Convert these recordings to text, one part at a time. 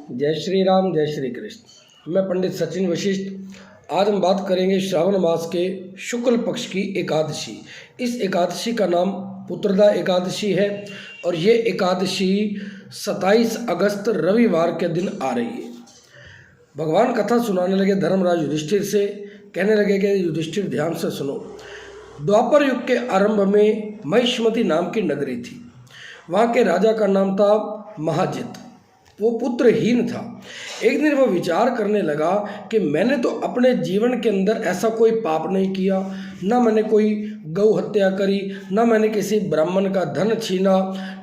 जय श्री राम, जय श्री कृष्ण। मैं पंडित सचिन वशिष्ठ। आज हम बात करेंगे श्रावण मास के शुक्ल पक्ष की एकादशी। इस एकादशी का नाम पुत्रदा एकादशी है और ये एकादशी 27 अगस्त रविवार के दिन आ रही है। भगवान कथा सुनाने लगे धर्मराज युधिष्ठिर से। कहने लगे कि युधिष्ठिर ध्यान से सुनो। द्वापर युग के आरंभ में महिष्मति नाम की नगरी थी। वहाँ के राजा का नाम था महाजित। वो पुत्रहीन था। एक दिन वो विचार करने लगा कि मैंने तो अपने जीवन के अंदर ऐसा कोई पाप नहीं किया, ना मैंने कोई गौ हत्या करी, ना मैंने किसी ब्राह्मण का धन छीना,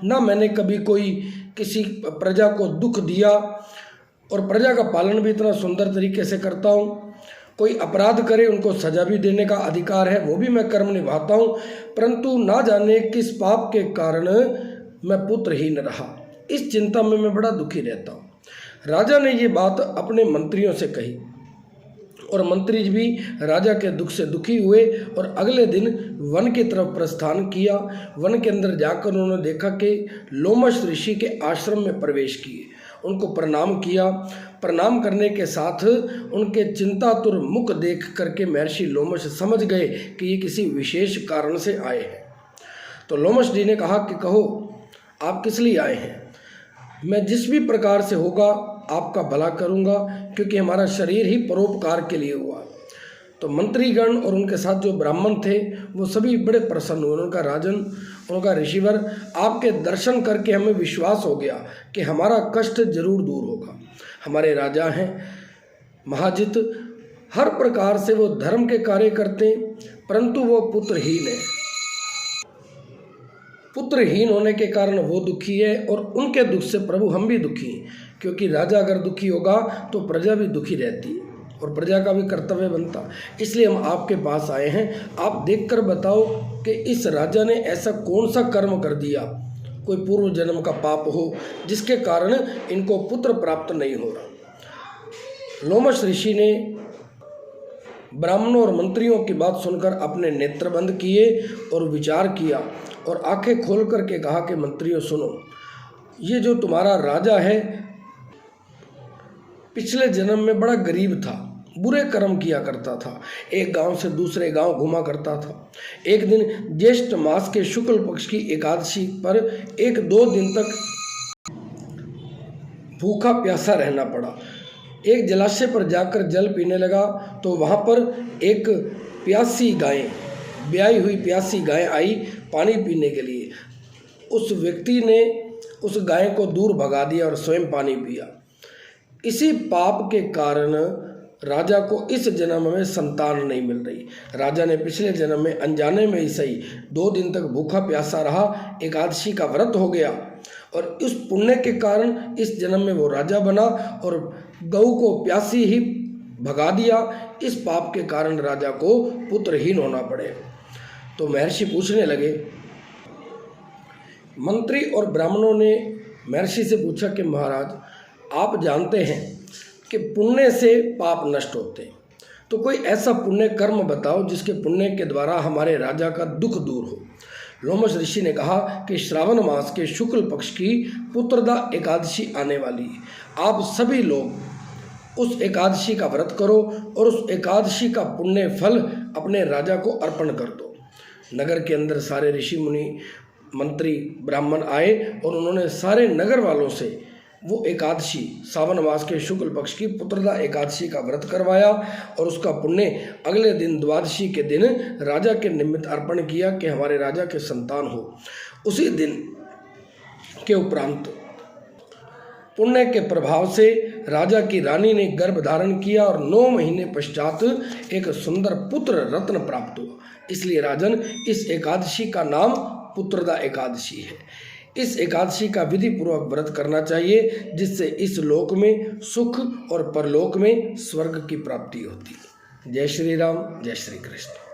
ना मैंने कभी कोई किसी प्रजा को दुख दिया, और प्रजा का पालन भी इतना सुंदर तरीके से करता हूँ। कोई अपराध करे उनको सजा भी देने का अधिकार है, वो भी मैं कर्म निभाता हूँ। परंतु ना जाने किस पाप के कारण मैं पुत्रहीन रहा। इस चिंता में मैं बड़ा दुखी रहता हूँ। राजा ने ये बात अपने मंत्रियों से कही और मंत्री भी राजा के दुख से दुखी हुए और अगले दिन वन की तरफ प्रस्थान किया। वन के अंदर जाकर उन्होंने देखा कि लोमश ऋषि के आश्रम में प्रवेश किए, उनको प्रणाम किया। प्रणाम करने के साथ उनके चिंतातुर मुख देख करके महर्षि लोमश समझ गए कि ये किसी विशेष कारण से आए हैं। तो लोमश जी ने कहा कि कहो, आप किस लिए आए हैं? मैं जिस भी प्रकार से होगा आपका भला करूंगा, क्योंकि हमारा शरीर ही परोपकार के लिए हुआ। तो मंत्रीगण और उनके साथ जो ब्राह्मण थे वो सभी बड़े प्रसन्न हुए। उनका राजन, उनका ऋषिवर, आपके दर्शन करके हमें विश्वास हो गया कि हमारा कष्ट जरूर दूर होगा। हमारे राजा हैं महाजित, हर प्रकार से वो धर्म के कार्य करते हैं, परंतु वो पुत्रहीन है। पुत्रहीन होने के कारण वो दुखी है और उनके दुख से प्रभु हम भी दुखी हैं, क्योंकि राजा अगर दुखी होगा तो प्रजा भी दुखी रहती है और प्रजा का भी कर्तव्य बनता। इसलिए हम आपके पास आए हैं। आप देखकर बताओ कि इस राजा ने ऐसा कौन सा कर्म कर दिया, कोई पूर्व जन्म का पाप हो जिसके कारण इनको पुत्र प्राप्त नहीं हो रहा। लोमश ऋषि ने ब्राह्मणों और मंत्रियों की बात सुनकर अपने नेत्र बंद किए और विचार किया और आंखें खोल करके कहा कि मंत्रियों सुनो, ये जो तुम्हारा राजा है पिछले जन्म में बड़ा गरीब था, बुरे कर्म किया करता था, एक गांव से दूसरे गांव घुमा करता था। एक दिन ज्येष्ठ मास के शुक्ल पक्ष की एकादशी पर 1-2 दिन तक भूखा प्यासा रहना पड़ा। एक जलाशय पर जाकर जल पीने लगा तो वहाँ पर एक प्यासी गाय, ब्याई हुई प्यासी गाय आई पानी पीने के लिए। उस व्यक्ति ने उस गाय को दूर भगा दिया और स्वयं पानी पिया। इसी पाप के कारण राजा को इस जन्म में संतान नहीं मिल रही। राजा ने पिछले जन्म में अनजाने में ही सही 2 दिन तक भूखा प्यासा रहा, एकादशी का व्रत हो गया और उस पुण्य के कारण इस जन्म में वो राजा बना और गौ को प्यासी ही भगा दिया। इस पाप के कारण राजा को पुत्रहीन होना पड़े। तो महर्षि पूछने लगे, मंत्री और ब्राह्मणों ने महर्षि से पूछा कि महाराज, आप जानते हैं कि पुण्य से पाप नष्ट होते हैं, तो कोई ऐसा पुण्य कर्म बताओ जिसके पुण्य के द्वारा हमारे राजा का दुख दूर हो। लोमश ऋषि ने कहा कि श्रावण मास के शुक्ल पक्ष की पुत्रदा एकादशी आने वाली है। आप सभी लोग उस एकादशी का व्रत करो और उस एकादशी का पुण्य फल अपने राजा को अर्पण कर दो। नगर के अंदर सारे ऋषि मुनि, मंत्री, ब्राह्मण आए और उन्होंने सारे नगर वालों से वो एकादशी, सावन मास के शुक्ल पक्ष की पुत्रदा एकादशी का व्रत करवाया और उसका पुण्य अगले दिन द्वादशी के दिन राजा के निमित्त अर्पण किया कि हमारे राजा के संतान हो। उसी दिन के उपरांत पुण्य के प्रभाव से राजा की रानी ने गर्भ धारण किया और 9 महीने पश्चात एक सुंदर पुत्र रत्न प्राप्त हुआ। इसलिए राजन, इस एकादशी का नाम पुत्रदा एकादशी है। इस एकादशी का विधि पूर्वक व्रत करना चाहिए, जिससे इस लोक में सुख और परलोक में स्वर्ग की प्राप्ति होती है। जय श्री राम, जय श्री कृष्ण।